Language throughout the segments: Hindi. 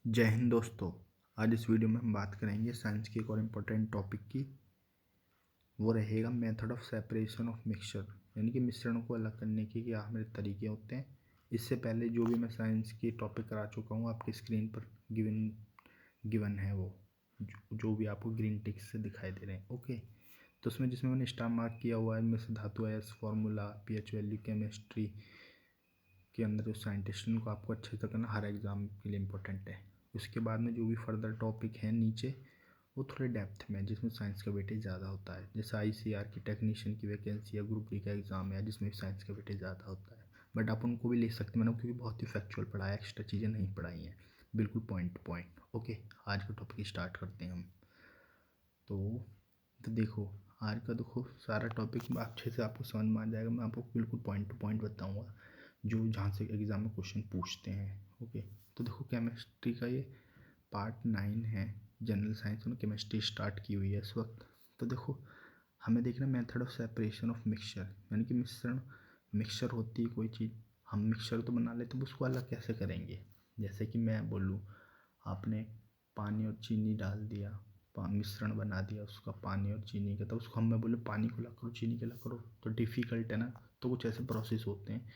जय हिंद दोस्तों। आज इस वीडियो में हम बात करेंगे साइंस की एक और इम्पोर्टेंट टॉपिक की। वो रहेगा method of separation of mixture, यानी कि मिश्रणों को अलग करने के क्या हमारे तरीके होते हैं। इससे पहले जो भी मैं साइंस की टॉपिक करा चुका हूँ आपकी स्क्रीन पर गिवन है, वो जो भी आपको ग्रीन टिक से दिखाई दे रहे हैं। ओके, तो उसमें जिसमें मैंने स्टार मार्क किया हुआ है इनमें से धातु आयस फार्मूला, पीएच वैल्यू, केमिस्ट्री के अंदर जो साइंटिस्ट को आपको अच्छे से करना हर एग्ज़ाम के लिए इम्पोर्टेंट है। उसके बाद में जो भी फर्दर टॉपिक हैं नीचे वो थोड़े डेप्थ में है, जिसमें साइंस का वेटेज ज़्यादा होता है। जैसे आईसीआर की टेक्नीशियन की वैकेंसी या ग्रुप डी का एग्ज़ाम है जिसमें साइंस का वेटेज ज़्यादा होता है। बट आप उनको भी ले सकते हैं, मैंने क्योंकि बहुत ही फैक्चुअल पढ़ाया, एक्स्ट्रा चीज़ें नहीं पढ़ाई हैं, बिल्कुल पॉइंट टू पॉइंट। ओके, आज का टॉपिक स्टार्ट करते हैं हम। तो देखो, आज का देखो सारा टॉपिक अच्छे से आपको समझ में आ जाएगा। मैं आपको बिल्कुल पॉइंट टू पॉइंट बताऊंगा जो जहाँ से एग्ज़ाम में क्वेश्चन पूछते हैं। ओके, तो देखो केमिस्ट्री का ये पार्ट 9 है। जनरल साइंस में केमिस्ट्री स्टार्ट की हुई है इस वक्त। तो देखो, हमें देखना method of separation of mixture, यानी कि मिक्सचर होती है कोई चीज़, हम मिक्सचर तो बना लेते हैं, उसको अलग कैसे करेंगे। जैसे कि मैं बोलूँ, आपने पानी और चीनी डाल दिया, मिश्रण बना दिया उसका पानी और चीनी का, तो उसको हम मैं बोले पानी को अलग करो चीनी को अलग करो, तो डिफ़िकल्ट है ना। तो कुछ ऐसे प्रोसेस होते हैं,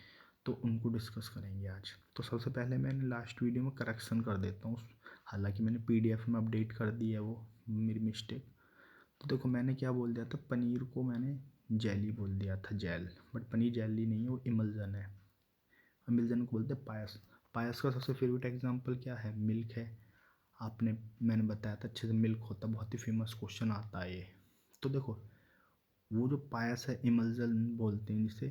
तो उनको डिस्कस करेंगे आज। तो सबसे पहले मैंने लास्ट वीडियो में करेक्शन कर देता हूँ, हालांकि मैंने पीडीएफ में अपडेट कर दी है, वो मेरी मिस्टेक। तो देखो, मैंने क्या बोल दिया था, पनीर को मैंने जेली बोल दिया था, जेल, बट पनीर जेली नहीं है, वो इमल्जन है। इमल्जन को बोलते हैं पायस। पायस का सबसे फेवरेट एग्जाम्पल क्या है, मिल्क है। मैंने बताया था अच्छे से, मिल्क होता है, बहुत ही फेमस क्वेश्चन आता है ये। तो देखो, वो जो पायस है इमल्जन बोलते हैं जिसे,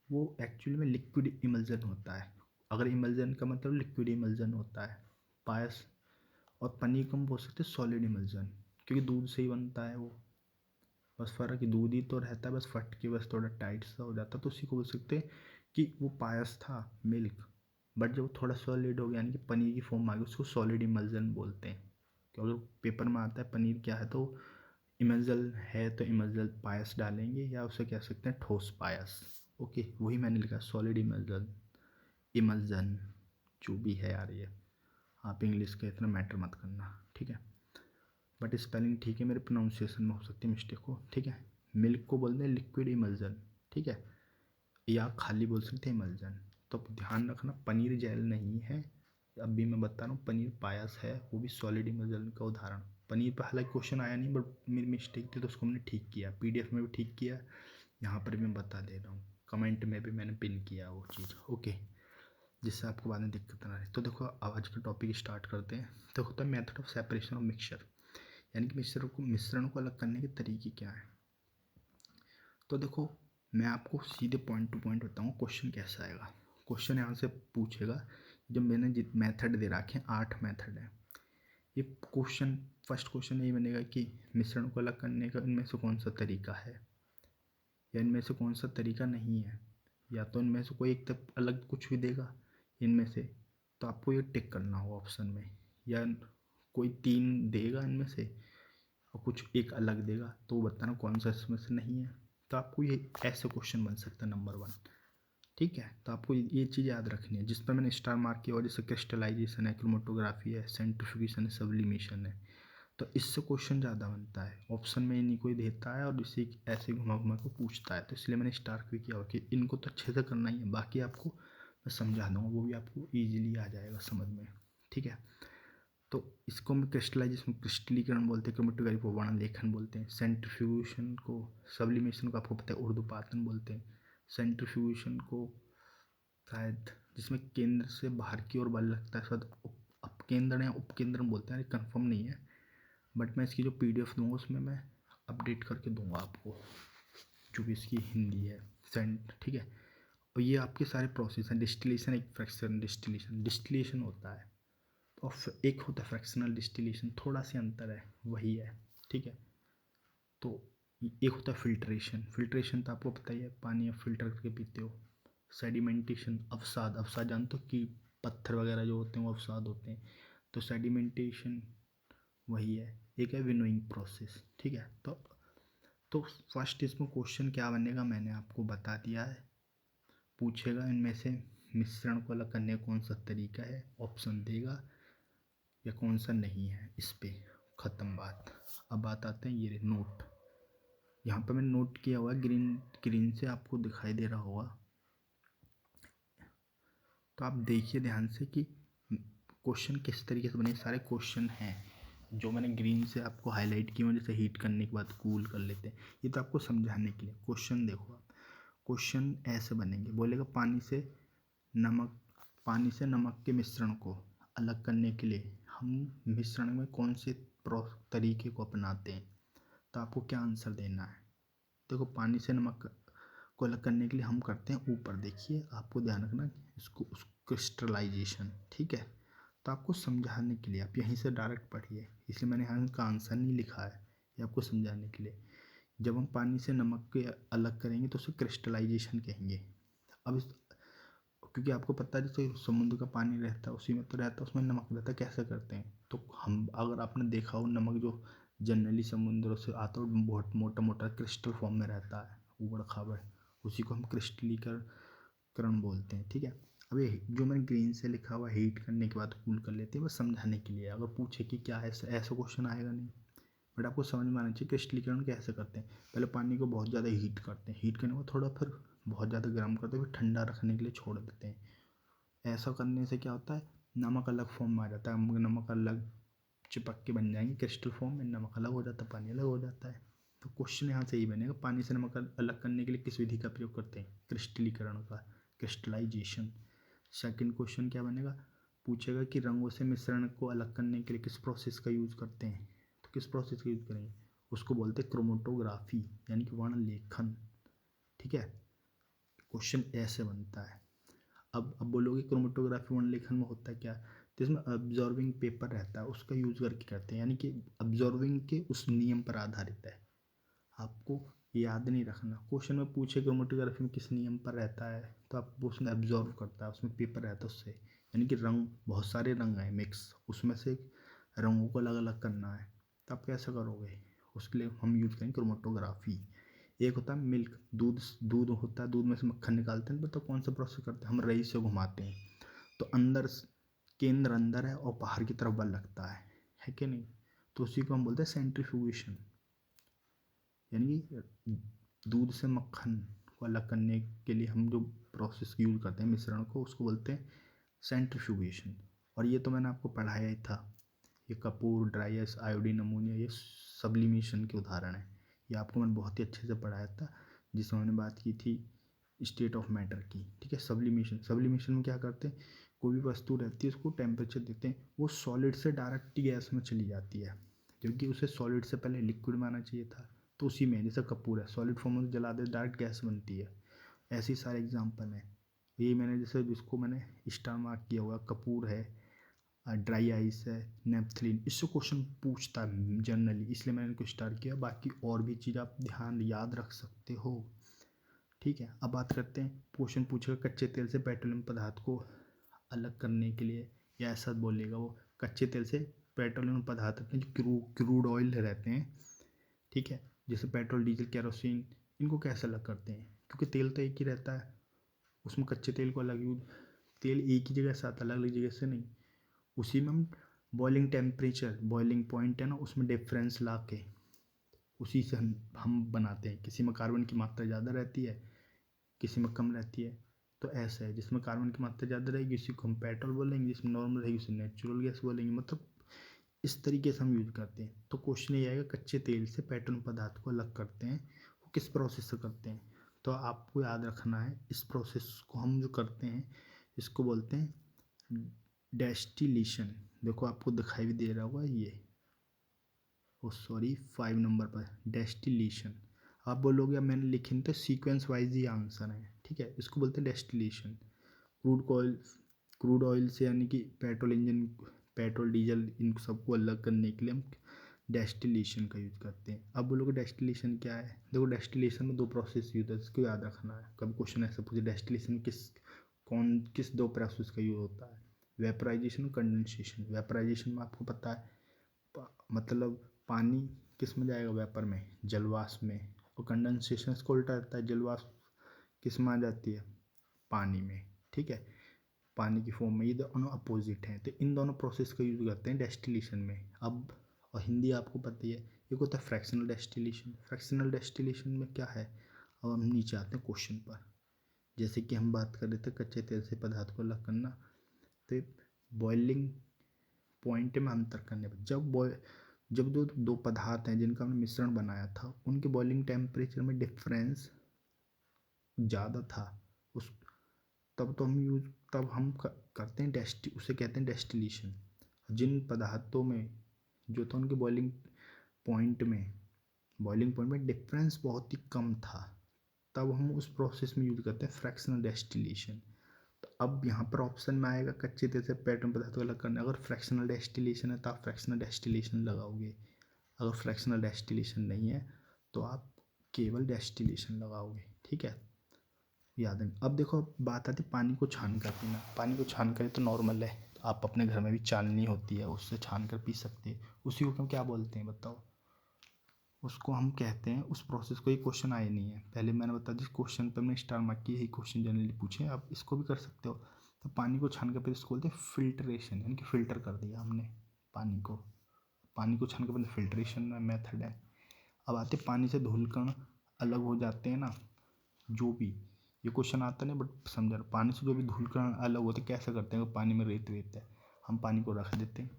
वो एक्चुअली में लिक्विड इमल्जन होता है। अगर इमल्जन का मतलब लिक्विड इमल्जन होता है पायस, और पनीर को हम बोल सकते हैं सॉलिड इमल्जन, क्योंकि दूध से ही बनता है वो। बस फ़र्क दूध ही तो रहता है, बस फट के बस थोड़ा टाइट सा हो जाता है, तो उसी को बोल सकते हैं कि वो पायस था मिल्क। बट जब थोड़ा सॉलिड हो गया, यानी कि पनीर की फॉर्म आ गई, उसको सॉलिड इमल्जन बोलते हैं। क्योंकि पेपर में आता है पनीर क्या है, तो इमल्जन है तो इमल्जन पायस डालेंगे, या उसे कह सकते हैं ठोस पायस। ओके, वही मैंने लिखा सॉलिड इमल्जन, इमल्जन जो भी है यार, ये आप इंग्लिश का इतना मैटर मत करना, ठीक है। बट स्पेलिंग ठीक है, मेरे प्रोनाउंसिएशन में हो सकती है मिस्टेक हो, ठीक है। मिल्क को बोलते हैं लिक्विड इमल्जन, ठीक है, या खाली बोल सकते हैं इमल्जन। तो ध्यान रखना, पनीर जेल नहीं है। अभी मैं बता रहा हूँ पनीर पायस है, वो भी सॉलिड इमल्जन का उदाहरण। पनीर पर हालांकि क्वेश्चन आया नहीं, बट मेरी मिस्टेक थी तो उसको मैंने ठीक किया, पीडीएफ में भी ठीक किया, यहाँ पर भी मैं बता दे रहा हूँ, कमेंट में भी मैंने पिन किया वो चीज़। ओके, जिससे आपको बाद में दिक्कत ना रहे। तो देखो, आज का टॉपिक स्टार्ट करते हैं। तो होता है method of separation of mixture, यानी कि मिश्रण को अलग करने के तरीके क्या हैं। तो देखो, मैं आपको सीधे पॉइंट टू पॉइंट बताऊँ क्वेश्चन कैसा आएगा। क्वेश्चन यहाँ से पूछेगा, जब मैंने जित मेथड दे रखे हैं 8 मेथड है, ये क्वेश्चन फर्स्ट क्वेश्चन यही बनेगा कि मिश्रण को अलग करने का इनमें से कौन सा तरीका है, या इनमें से कौन सा तरीका नहीं है, या तो इनमें से कोई एक तक अलग कुछ भी देगा इनमें से, तो आपको ये टिक करना हो ऑप्शन में, या कोई 3 देगा इनमें से और कुछ एक अलग देगा, तो वो बताना कौन सा इसमें से नहीं है। तो आपको ये ऐसे क्वेश्चन बन सकता है नंबर 1, ठीक है। तो आपको ये चीज़ याद रखनी है, जिस पर मैंने स्टार मार्क किया, और जैसे क्रिस्टलाइजेशन है, क्रोमेटोग्राफी है, सेंट्रीफ्यूगेशन है, सब्लिमेशन है, तो इससे क्वेश्चन ज़्यादा बनता है। ऑप्शन में इन्हीं कोई देता है और इसे ऐसे घुमा घुमा को पूछता है, तो इसलिए मैंने स्टार क्यों किया कि इनको तो अच्छे से करना ही है, बाकी आपको मैं समझा दूँगा, वो भी आपको ईजिली आ जाएगा समझ में, ठीक है। तो इसको हम क्रिस्टलाइजेशन क्रिस्टलीकरण बोलते हैं, क्रोमेटोग्राफी को वर्णलेखन बोलते हैं, सेंट्रीफ्यूगेशन को, सब्लिमेशन को आपको पता है ऊर्ध्वपातन बोलते हैं, सेंट्रीफ्यूगेशन को शायद जिसमें केंद्र से बाहर की ओर बल लगता है, शायद अपकेंद्र या उपकेंद्रण बोलते हैं, कंफर्म नहीं है। बट मैं इसकी जो पीडीएफ दूंगा उसमें मैं अपडेट करके दूंगा आपको, जो भी इसकी हिंदी है सेंट, ठीक है। और ये आपके सारे प्रोसेस हैं, डिस्टिलेशन एक फ्रैक्शन डिस्टिलेशन होता है, और एक होता है फ्रैक्शनल डिस्टिलेशन, थोड़ा सा अंतर है, वही है, ठीक है। तो एक होता है फिल्ट्रेशन, फिल्ट्रेशन तो आपको पता ही है, पानी आप फिल्टर करके पीते हो। सेडिमेंटेशन, अवसाद, अवसाद जानते हो कि पत्थर वगैरह जो होते हैं वो अवसाद होते हैं, तो सेडिमेंटेशन वही है। एक है विनोइंग प्रोसेस, ठीक है। तो फर्स्ट इसमें क्वेश्चन क्या बनेगा मैंने आपको बता दिया है, पूछेगा इनमें से मिश्रण को अलग करने का कौन सा तरीका है, ऑप्शन देगा, या कौन सा नहीं है, इस पे ख़त्म बात। अब बात आते हैं ये नोट, यहाँ पर मैंने नोट किया हुआ है ग्रीन से आपको दिखाई दे रहा होगा। तो आप देखिए ध्यान से कि क्वेश्चन किस तरीके से बने। सारे क्वेश्चन हैं जो मैंने ग्रीन से आपको हाईलाइट किए हैं, जैसे हीट करने के बाद कूल कर लेते हैं, ये तो आपको समझाने के लिए। क्वेश्चन देखो आप, क्वेश्चन ऐसे बनेंगे, बोलेगा पानी से नमक के मिश्रण को अलग करने के लिए हम मिश्रण में कौन से तरीके को अपनाते हैं। तो आपको क्या आंसर देना है। देखो पानी से नमक को अलग करने के लिए हम करते हैं, ऊपर देखिए आपको ध्यान रखना इसको क्रिस्टलाइजेशन, ठीक है। तो आपको समझाने के लिए आप यहीं से डायरेक्ट पढ़िए, इसलिए मैंने यहाँ का आंसर नहीं लिखा है, ये आपको समझाने के लिए। जब हम पानी से नमक के अलग करेंगे तो उसे क्रिस्टलाइजेशन कहेंगे। अब क्योंकि आपको पता है जैसे समुद्र का पानी रहता है उसी में तो रहता है, उसमें नमक रहता है, कैसे करते हैं। तो हम अगर आपने देखा हो नमक जो जनरली समुद्रों से आता है बहुत मोटा मोटा क्रिस्टल फॉर्म में रहता है, ऊबड़ खाबड़, उसी को हम क्रिस्टलीकरण बोलते हैं, ठीक है। अब ये जो मैंने ग्रीन से लिखा हुआ हीट करने के बाद कूल कर लेते हैं, बस समझाने के लिए। अगर पूछे कि क्या है, ऐसा क्वेश्चन आएगा नहीं, बट आपको समझ में आना चाहिए क्रिस्टलीकरण कैसे करते हैं। पहले पानी को बहुत ज़्यादा हीट करते हैं, हीट करने के बाद थोड़ा फिर बहुत ज़्यादा गर्म करते हैं, फिर ठंडा रखने के लिए छोड़ देते हैं। ऐसा करने से क्या होता है, नमक अलग फॉर्म में आ जाता है, नमक अलग चिपक के बन जाएंगे क्रिस्टल फॉर्म में, नमक अलग हो जाता है, पानी अलग हो जाता है। तो क्वेश्चन यहाँ से ही बनेगा, पानी से नमक अलग करने के लिए किस विधि का प्रयोग करते हैं, क्रिस्टलीकरण का, क्रिस्टलाइजेशन। सेकंड क्वेश्चन क्या बनेगा, पूछेगा कि रंगों से मिश्रण को अलग करने के लिए किस प्रोसेस का यूज़ करते हैं। तो किस प्रोसेस का यूज़ करेंगे, उसको बोलते हैं क्रोमेटोग्राफी, यानी कि वर्ण लेखन, ठीक है। क्वेश्चन ऐसे बनता है। अब बोलोगे क्रोमेटोग्राफी वर्ण लेखन में होता है क्या, तो इसमें अब्जॉर्बिंग पेपर रहता है, उसका यूज़ करके करते हैं, यानी कि अब्जॉर्बिंग के उस नियम पर आधारित है। आपको याद नहीं रखना, क्वेश्चन में पूछे क्रोमेटोग्राफी में किस नियम पर रहता है, तो आप उसमें एब्जॉर्व करता है, उसमें पेपर रहता है उससे, यानी कि रंग, बहुत सारे रंग हैं मिक्स, उसमें से रंगों को अलग अलग करना है। तो आप कैसे करोगे, उसके लिए हम यूज़ करेंगे क्रोमेटोग्राफी। एक होता है मिल्क, दूध होता है, दूध में से मक्खन निकालते हैं, तो कौन सा प्रोसेस करते हैं, हम रई से घुमाते हैं, तो केंद्र अंदर है और बाहर की तरफ बल लगता है कि नहीं। तो उसी को हम बोलते हैं सेंट्रीफ्यूगेशन, यानी दूध से मक्खन को अलग करने के लिए हम जो प्रोसेस यूज करते हैं मिश्रण को, उसको बोलते हैं सेंट्रीफ्यूगेशन। और ये तो मैंने आपको पढ़ाया ही था, ये Kapoor, dry ice, iodine, ammonia, ये सब्लिमेशन के उदाहरण हैं। ये आपको मैंने बहुत ही अच्छे से पढ़ाया था, जिसमें मैंने बात की थी स्टेट ऑफ मैटर की, ठीक है। सब्लिमेशन में क्या करते हैं, कोई भी वस्तु रहती है उसको टेम्परेचर देते हैं, वो सॉलिड से डायरेक्ट गैस में चली जाती है, क्योंकि उसे सॉलिड से पहले लिक्विड में आना चाहिए था। तो उसी में जैसे कपूर है, सॉलिड फॉर्म में जला दे डायरेक्ट गैस बनती है। ऐसे ही सारे एग्जाम्पल हैं। यही मैंने जैसे जिसको मैंने स्टार मार्क किया हुआ, कपूर है, ड्राई आइस है, नेपथलीन, इससे क्वेश्चन पूछता है जनरली, इसलिए मैंने इनको स्टार किया। बाकी और भी चीज़ आप ध्यान याद रख सकते हो, ठीक है। अब बात करते हैं, क्वेश्चन पूछेगा कच्चे तेल से पेट्रोलियम पदार्थ को अलग करने के लिए, या ऐसा बोलेगा वो कच्चे तेल से पेट्रोलियम पदार्थ रहते हैं जो क्रूड ऑयल रहते हैं, ठीक है, जैसे पेट्रोल, डीजल, केरोसिन, इनको कैसे अलग करते हैं, क्योंकि तेल तो एक ही रहता है, उसमें कच्चे तेल को अलग यूज, तेल एक ही जगह से आता, अलग अलग जगह से नहीं। उसी में हम बॉइलिंग टेम्परेचर, बॉइलिंग पॉइंट है ना, उसमें डिफरेंस ला के उसी से हम बनाते हैं। किसी में कार्बन की मात्रा ज़्यादा रहती है, किसी में कम रहती है। तो ऐसा है, जिसमें कार्बन की मात्रा ज़्यादा रहेगी उसी को हम पेट्रोल बोलेंगे, जिसमें नॉर्मल रहेगी उसे नेचुरल गैस बोलेंगे। मतलब इस तरीके से हम यूज करते हैं। तो क्वेश्चन ये आएगा कच्चे तेल से पेट्रोलियम पदार्थ को अलग करते हैं, वो किस प्रोसेस से करते हैं। तो आपको याद रखना है, इस प्रोसेस को हम जो करते हैं इसको बोलते हैं डेस्टिलेशन। देखो आपको दिखाई भी दे रहा होगा ये, ओ सॉरी 5 नंबर पर डेस्टिलेशन। आप बोलोगे अब मैंने लिखे नहीं, तो सीक्वेंस वाइज ही आंसर है, ठीक है। इसको बोलते हैं डेस्टिलेशन। क्रूड ऑयल से, यानी कि पेट्रोल इंजन, पेट्रोल, डीजल, इन सबको अलग करने के लिए हम डेस्टिलेशन का यूज़ करते हैं। अब बोलोगे डेस्टिलेशन क्या है, देखो डेस्टिलेशन में दो प्रोसेस यूज है, इसको याद रखना है। कभी क्वेश्चन ऐसा पूछे डेस्टिलेशन किस दो प्रोसेस का यूज होता है, वेपराइजेशन और कंडेंसेशन। वेपराइजेशन में आपको पता है मतलब पानी किस में जाएगा, वेपर में, जलवाष्प में। और कंडेंसेशन इसको उल्टा रहता है, जलवाष्प किस में आ जाती है, पानी में, ठीक है। पानी की फॉर्म में, ये दोनों अपोजिट हैं, तो इन दोनों प्रोसेस का यूज़ करते हैं डेस्टिलेशन में। अब और हिंदी आपको पता ही है, एक होता है फ्रैक्शनल डेस्टिलेशन। फ्रैक्शनल डेस्टिलेशन में क्या है, अब हम नीचे आते हैं क्वेश्चन पर। जैसे कि हम बात कर रहे थे कच्चे तेल से पदार्थ को अलग करना, तो बॉइलिंग पॉइंट में अंतर करने पर जब दो पदार्थ हैं जिनका हमने मिश्रण बनाया था, उनके बॉइलिंग टेम्परेचर में डिफरेंस ज़्यादा था, उस तब हम करते हैं उसे कहते हैं डेस्टिलेशन। जिन पदार्थों में जो था उनके बॉइलिंग पॉइंट में डिफरेंस बहुत ही कम था, तब हम उस प्रोसेस में यूज करते हैं फ्रैक्शनल डेस्टिलेशन। तो अब यहाँ पर ऑप्शन में आएगा कच्चे तेल से पेट्रोलियम पदार्थ को अलग करना। अगर फ्रैक्शनल डेस्टिलेशन है तो आप फ्रैक्शनल डेस्टिलेशन लगाओगे, अगर फ्रैक्शनल डेस्टिलेशन नहीं है तो आप केवल डेस्टिलेशन लगाओगे। ठीक है, याद है। अब देखो बात आती है पानी को छान कर पीना। पानी को छान कर तो नॉर्मल है, तो आप अपने घर में भी चालनी होती है, उससे छान कर पी सकते हैं। उसी को हम क्या बोलते हैं बताओ? उसको हम कहते हैं, उस प्रोसेस को, ये क्वेश्चन आए नहीं है पहले, मैंने बता जिस क्वेश्चन पर मैंने स्टार मार्क किया, यही क्वेश्चन जनरली पूछे, आप इसको भी कर सकते हो। तो पानी को छान कर फिर इसको बोलते हैं फिल्ट्रेशन, यानी कि फ़िल्टर कर दिया हमने पानी को छान कर पहले फिल्ट्रेशन में मेथड है। अब आते पानी से धूल कण अलग हो जाते हैं ना, जो भी ये क्वेश्चन आता नहीं बट समझा, पानी से जो भी धूल कण अलग होते कैसे करते हैं? अगर पानी में रेत है, हम पानी को रख देते हैं,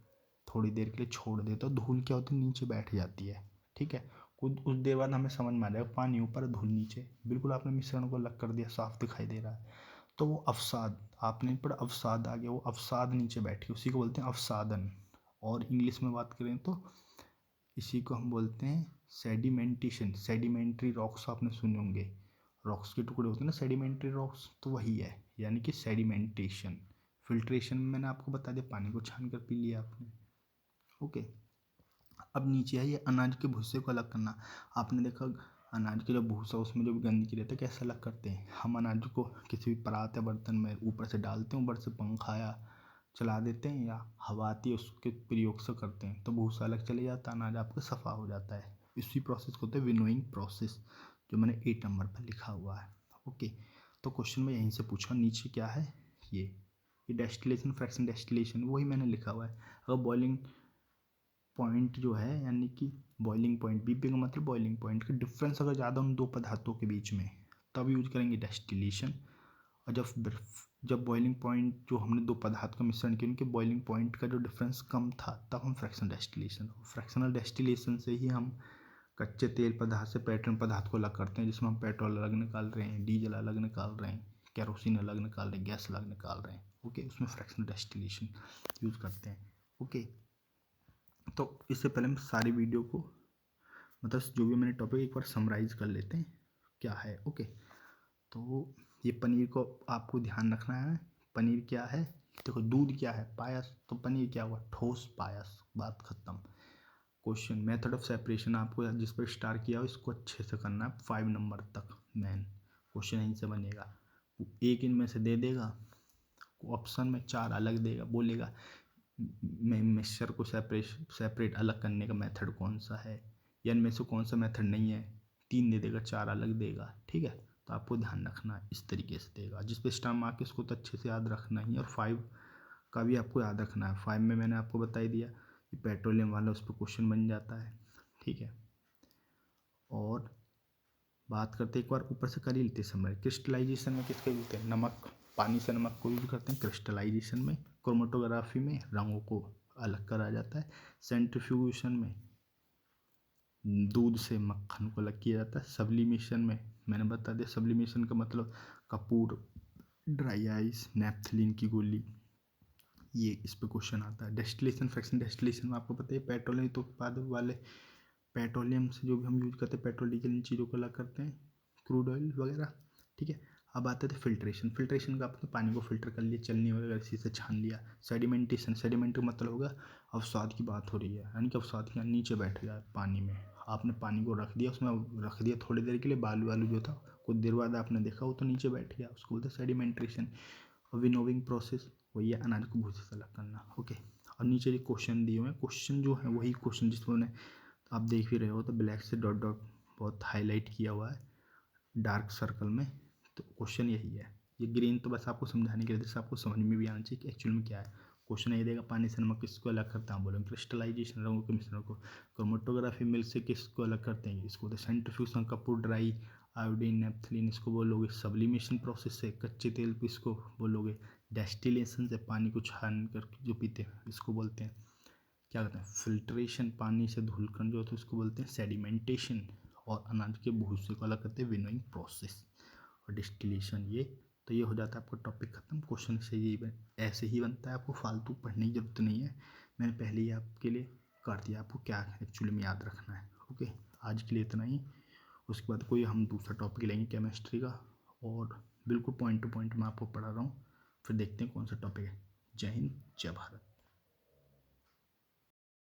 थोड़ी देर के लिए छोड़ देते हैं, धूल क्या होती है नीचे बैठ जाती है। ठीक है, कुछ देर बाद हमें समझ में आ जाएगा पानी ऊपर धूल नीचे, बिल्कुल आपने मिश्रण को अलग कर दिया, साफ दिखाई दे रहा है। तो वो अवसाद, आपने पढ़ा अवसाद आ गया, वो अवसाद नीचे बैठी, उसी को बोलते हैं अवसादन। और इंग्लिश में बात करें तो इसी को हम बोलते हैं सेडिमेंटेशन। सेडिमेंट्री रॉक्स आपने सुने होंगे, रॉक्स के टुकड़े होते हैं ना सेडिमेंट्री रॉक्स, तो वही है, यानी कि सेडिमेंटेशन। फिल्ट्रेशन में मैंने आपको बता दिया, पानी को छान कर पी लिया आपने। ओके, अब नीचे है ये अनाज के भूसे को अलग करना। आपने देखा अनाज के जो भूसा उसमें जो भी गंदगी रहता है कैसे अलग करते हैं? हम अनाज को किसी भी परात या बर्तन में ऊपर से डालते हैं, ऊपर से पंखा या चला देते हैं, या हवा आती है उसके प्रयोग से करते हैं, तो भूसा अलग चले जाता है, अनाज आपका सफ़ा हो जाता है। इसी प्रोसेस को होता है विनोइंग प्रोसेस, जो मैंने 8 नंबर पर लिखा हुआ है। ओके, तो क्वेश्चन में यहीं से पूछा, नीचे क्या है ये डेस्टिलेशन, फ्रैक्शन डेस्टिलेशन, वही मैंने लिखा हुआ है। अगर बॉइलिंग पॉइंट जो है, यानी कि बॉइलिंग पॉइंट, बीपी का मतलब बॉइलिंग पॉइंट का डिफरेंस अगर ज़्यादा उन दो पदार्थों के बीच में, तब यूज करेंगे डेस्टिलेशन। और जब बॉइलिंग पॉइंट जो हमने दो पदार्थ का मिश्रण किया उनके बॉइलिंग पॉइंट का जो डिफरेंस कम था, तब हम फ्रैक्शनल डेस्टिलेशन, फ्रैक्शनल डेस्टिलेशन से ही हम कच्चे तेल पदार्थ से पेट्रोलियम पदार्थ को अलग करते हैं, जिसमें हम पेट्रोल अलग निकाल रहे हैं, डीजल अलग निकाल रहे हैं, केरोसिन अलग निकाल रहे हैं, गैस अलग निकाल रहे हैं। ओके, उसमें फ्रैक्शनल डेस्टिलेशन यूज़ करते हैं। ओके, तो इससे पहले हम सारी वीडियो को, मतलब जो भी मैंने टॉपिक एक बार समराइज कर लेते हैं क्या है। ओके, तो ये पनीर को आपको ध्यान रखना है। पनीर क्या है? देखो दूध क्या है? पायस। तो पनीर क्या हुआ? ठोस पायस, बात खत्म। क्वेश्चन मेथड ऑफ सेपरेशन, आपको जिस पर स्टार किया हो इसको अच्छे से करना है 5 नंबर तक। मेन क्वेश्चन यहीं से बनेगा, एक इनमें से दे देगा, ऑप्शन में 4 अलग देगा, बोलेगा मिक्सचर को सेपरेट अलग करने का मेथड कौन सा है, या इनमें से कौन सा मेथड नहीं है, 3 दे देगा, 4 अलग देगा। ठीक है, तो आपको ध्यान रखना है, इस तरीके से देगा। जिस पे स्टार मार्क इसको तो अच्छे से याद रखना ही, और 5 का भी आपको याद रखना है। 5 में मैंने आपको बता ही दिया कि पेट्रोलियम वाला उस पर क्वेश्चन बन जाता है। ठीक है, और बात करते एक बार ऊपर से कर ही लेते समय, क्रिस्टलाइजेशन में किसका यूज करते हैं? नमक, पानी से नमक को यूज करते हैं क्रिस्टलाइजेशन में। क्रोमेटोग्राफी में रंगों को अलग करा जाता है। सेंट्रीफ्यूगेशन में दूध से मक्खन को अलग किया जाता है। सब्लिमेशन में मैंने बता दिया, सब्लिमेशन का मतलब कपूर, ड्राई आइस, नेपथलीन की गोली, ये इस पे क्वेश्चन आता है। डेस्टिलेशन, फ्रैक्शन डेस्टिलेशन में आपको पता है पेट्रोलियम तो उत्पाद वाले, पेट्रोलियम से जो भी हम यूज करते हैं पेट्रोल डीजल, इन चीज़ों को अलग करते हैं, क्रूड ऑयल वगैरह। ठीक है, अब आते थे फिल्ट्रेशन। फिल्ट्रेशन का आपने पानी को फिल्टर कर लिया, चलनी वगैरह इसी से छान लिया। सेडिमेंटेशन, सेडिमेंट का मतलब होगा अवसाद की बात हो रही है, यानी कि अवसाद के नीचे बैठ गया पानी में, आपने पानी को रख दिया, उसमें रख दिया थोड़ी देर के लिए, बालू वालू जो था कुछ देर बाद आपने देखा वो तो नीचे बैठ गया, उसको बोलते हैं सेडिमेंटेशन। और विनोविंग प्रोसेस वही है, अनाज को भूसे से अलग करना। ओके, और नीचे जो क्वेश्चन दिए हुए हैं, क्वेश्चन जो है वही क्वेश्चन जिसमें आप देख भी रहे हो, तो ब्लैक से डॉट डॉट बहुत हाईलाइट किया हुआ है डार्क सर्कल में, तो क्वेश्चन यही है। ये ग्रीन तो बस आपको समझाने के लिए, जैसे आपको समझ में भी आना चाहिए कि एक्चुअल में क्या है। क्वेश्चन ये देगा पानी से नमक किसको अलग करता है, बोलेंगे क्रिस्टलाइजेशन, रंगों के मिश्रण को। क्रोमेटोग्राफी मिल्क से किसको अलग करते हैं, इसको बोलते हैं सेंट्रीफ्यूगन, कपूर ड्राई आयोडीन नेपथलीन इसको बोलोगे। सब्लिमेशन प्रोसेस से कच्चे तेल को इसको बोलोगे। डेस्टिलेशन से पानी को छान कर जो पीते हैं इसको बोलते हैं क्या कहते हैं, फिल्ट्रेशन, पानी से धुलकर जो होता है उसको बोलते हैं सेडिमेंटेशन। और अनाज के भूसे को अलग करते हैं विनोइंग प्रोसेस। और डिस्टिलेशन, ये तो ये हो जाता है आपका टॉपिक खत्म। क्वेश्चन से ये ऐसे ही बनता है, आपको फालतू पढ़ने की जरूरत नहीं है, मैंने पहले ही आपके लिए कर दिया आपको क्या एक्चुअली में याद रखना है। ओके, आज के लिए इतना ही। उसके बाद कोई हम दूसरा टॉपिक लेंगे केमिस्ट्री का, और बिल्कुल पॉइंट टू पॉइंट मैं आपको पढ़ा रहा हूँ, फिर देखते हैं कौन सा टॉपिक है। जय हिंद, जय भारत।